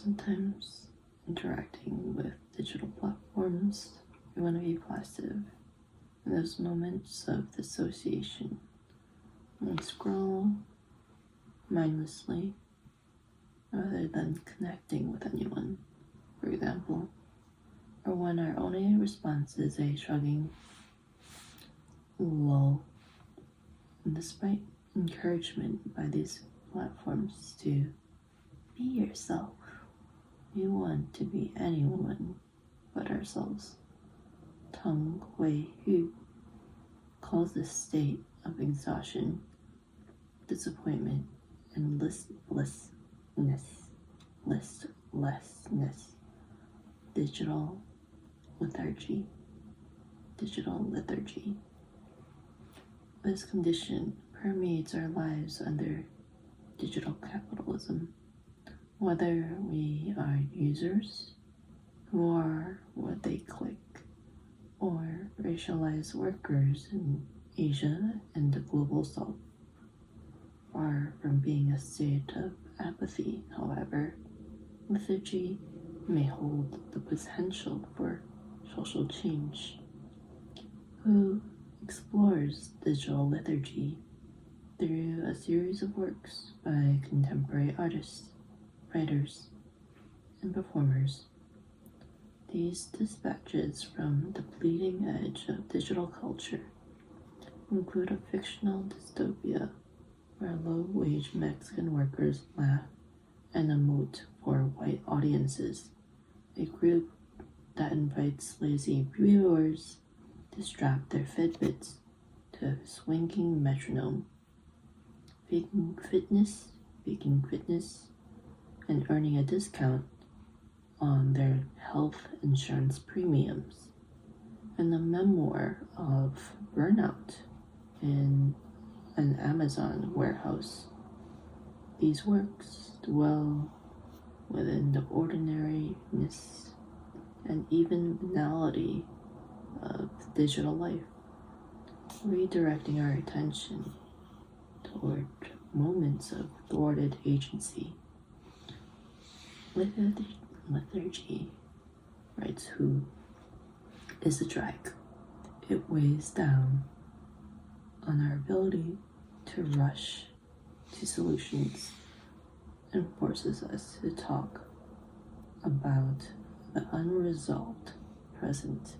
Sometimes interacting with digital platforms, we want to be passive in those moments of dissociation and scroll mindlessly rather than connecting with anyone, for example, or when our only response is a shrugging lull. And despite encouragement by these platforms to be yourself, we want to be anyone but ourselves. Teng Hui Hu calls this state of exhaustion, disappointment, and listlessness digital lethargy. This condition permeates our lives under digital capitalism, whether we are users who are what they click, or racialized workers in Asia and the global south. Far from being a state of apathy, however, lethargy may hold the potential for social change. Who explores digital lethargy through a series of works by contemporary artists, writers, and performers. These dispatches from the bleeding edge of digital culture include a fictional dystopia where low-wage Mexican workers laugh and emote for white audiences, a group that invites lazy viewers to strap their Fitbits to a swinging metronome, faking fitness, and earning a discount on their health insurance premiums, and a memoir of burnout in an Amazon warehouse. These works dwell within the ordinariness and even banality of digital life, redirecting our attention toward moments of thwarted agency. Lethargy, writes Hu, is a drag. It weighs down on our ability to rush to solutions and forces us to talk about the unresolved present.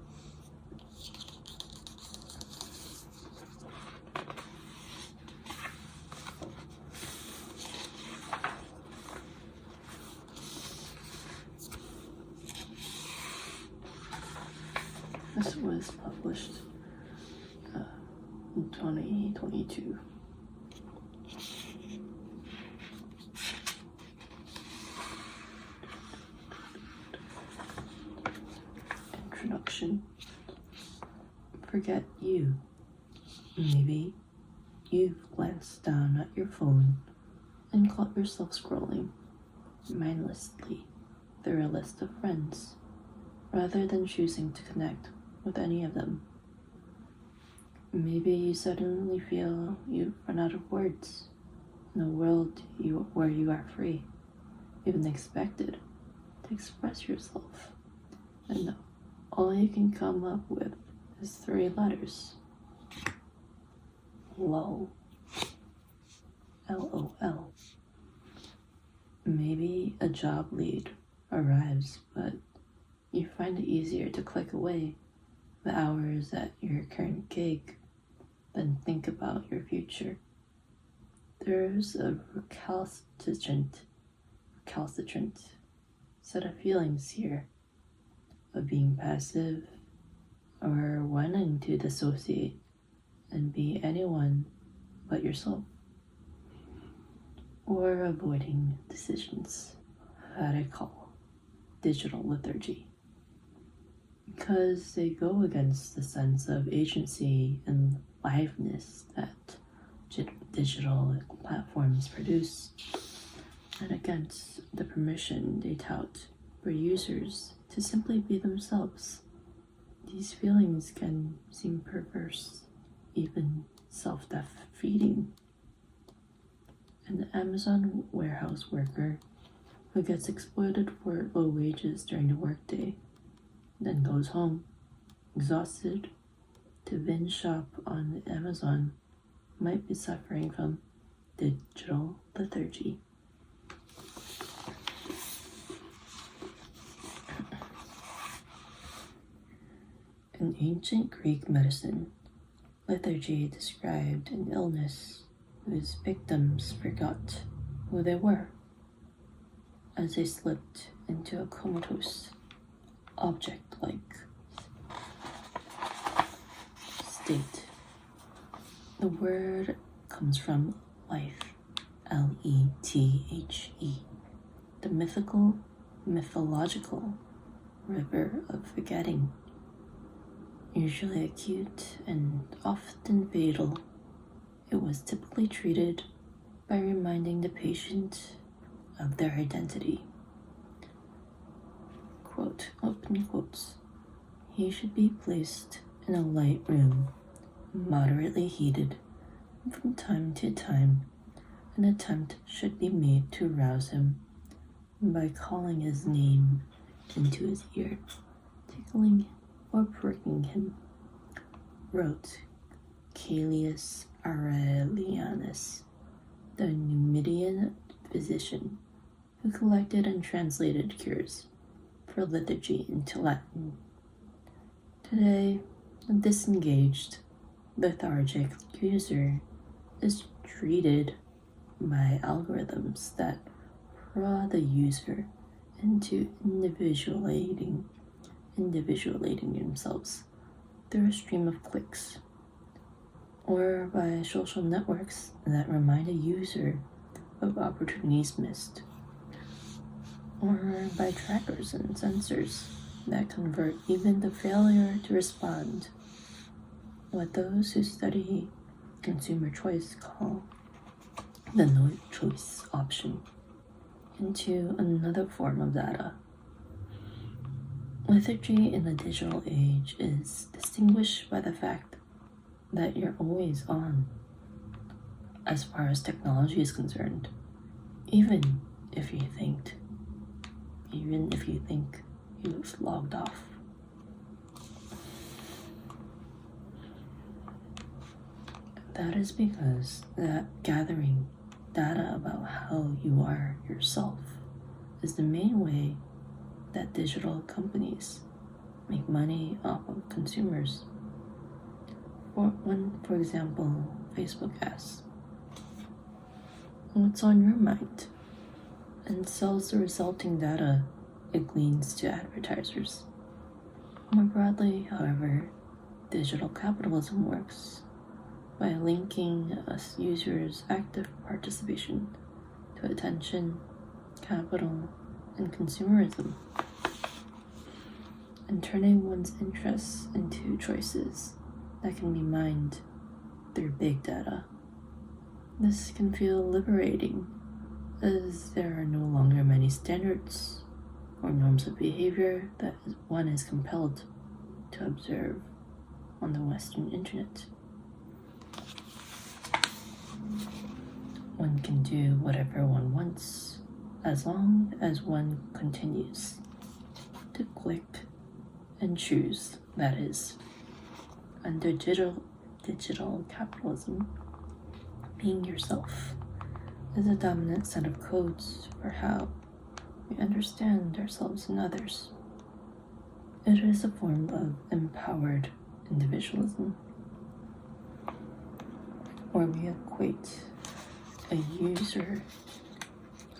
This was published in 2022. Introduction. Forget you. Maybe you've glanced down at your phone and caught yourself scrolling mindlessly through a list of friends, rather than choosing to connect with any of them. Maybe you suddenly feel you've run out of words in a world where you are free, even expected, to express yourself, and all you can come up with is 3 letters. LOL. LOL. Maybe a job lead arrives, but you find it easier to click away the hours at your current gig than think about your future. There's a recalcitrant set of feelings here of being passive or wanting to dissociate and be anyone but yourself, or avoiding decisions that I call digital lethargy, because they go against the sense of agency and liveness that digital platforms produce, and against the permission they tout for users to simply be themselves. These feelings can seem perverse, even self-defeating. An Amazon warehouse worker who gets exploited for low wages during the workday, then goes home, exhausted, to binge shop on Amazon, might be suffering from digital lethargy. In ancient Greek medicine, lethargy described an illness whose victims forgot who they were as they slipped into a comatose, object-like state. The word comes from life, Lethe, the mythological river of forgetting, usually acute and often fatal. It was typically treated by reminding the patient of their identity. Quote, open quotes. He should be placed in a light room, moderately heated, and from time to time an attempt should be made to rouse him by calling his name into his ear, tickling or pricking him, wrote Caelius Aurelianus, the Numidian physician who collected and translated cures for lethargy into Latin. Today, a disengaged, lethargic user is treated by algorithms that draw the user into individuating themselves through a stream of clicks, or by social networks that remind a user of opportunities missed, or by trackers and sensors that convert even the failure to respond, what those who study consumer choice call the no choice option, into another form of data. Lethargy in the digital age is distinguished by the fact that you're always on, as far as technology is concerned, even if you think you've logged off. That is because that gathering data about how you are yourself is the main way that digital companies make money off of consumers. For example, Facebook asks, what's on your mind? And sells the resulting data it gleans to advertisers. More broadly, however, digital capitalism works by linking a user's active participation to attention, capital, and consumerism, and turning one's interests into choices that can be mined through big data. This can feel liberating, as there are no longer many standards or norms of behavior that one is compelled to observe on the Western Internet. One can do whatever one wants, as long as one continues to click and choose, that is. Under digital capitalism, being yourself is a dominant set of codes for how we understand ourselves and others. It is a form of empowered individualism, where we equate a user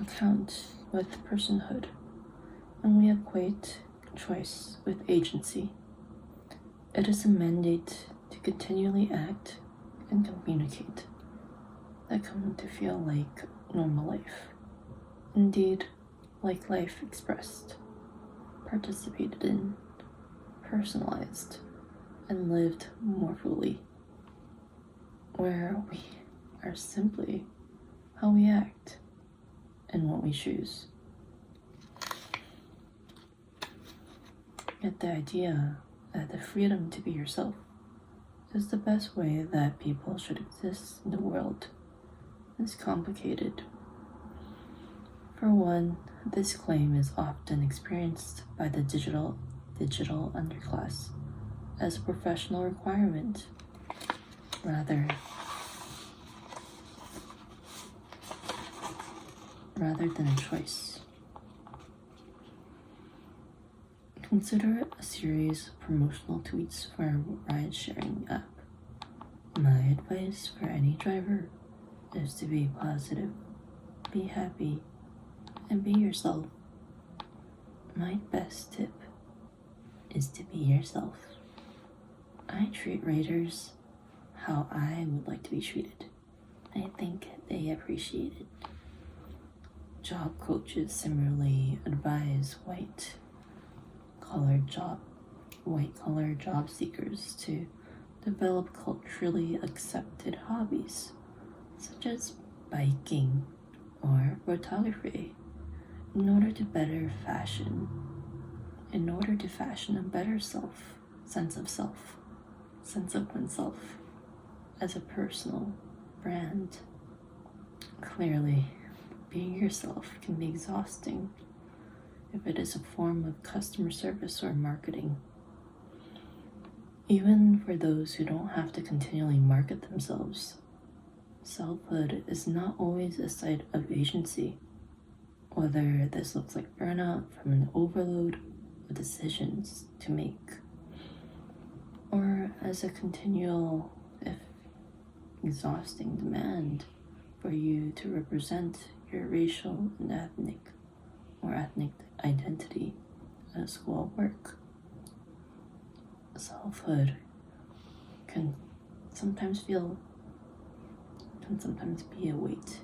account with personhood, and we equate choice with agency. It is a mandate to continually act and communicate that come to feel like normal life. Indeed, like life expressed, participated in, personalized, and lived more fully, where we are simply how we act and what we choose. Yet the idea that the freedom to be yourself is the best way that people should exist in the world is complicated. For one, this claim is often experienced by the digital underclass as a professional requirement rather than a choice. Consider a series of promotional tweets for a ride-sharing app. My advice for any driver is to be positive, be happy, and be yourself. My best tip is to be yourself. I treat raiders how I would like to be treated. I think they appreciate it. Job coaches similarly advise white-collar job seekers to develop culturally accepted hobbies, such as biking or photography, in order to fashion a better sense of oneself as a personal brand. Clearly, being yourself can be exhausting if it is a form of customer service or marketing. Even for those who don't have to continually market themselves, selfhood is not always a site of agency. Whether this looks like burnout from an overload of decisions to make, or as a continual, if exhausting, demand for you to represent your racial and ethnic identity at school or work. Selfhood can sometimes be a weight.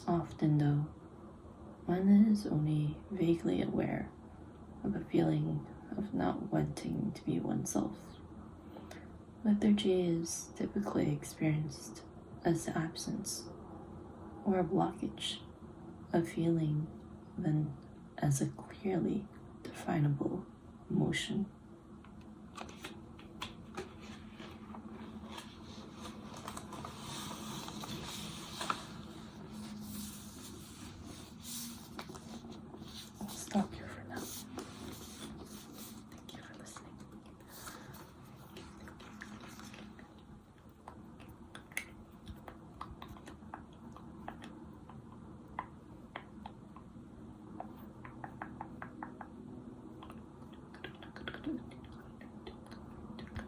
Often, though, one is only vaguely aware of a feeling of not wanting to be oneself. Lethargy is typically experienced as the absence or a blockage of feeling than as a clearly definable emotion.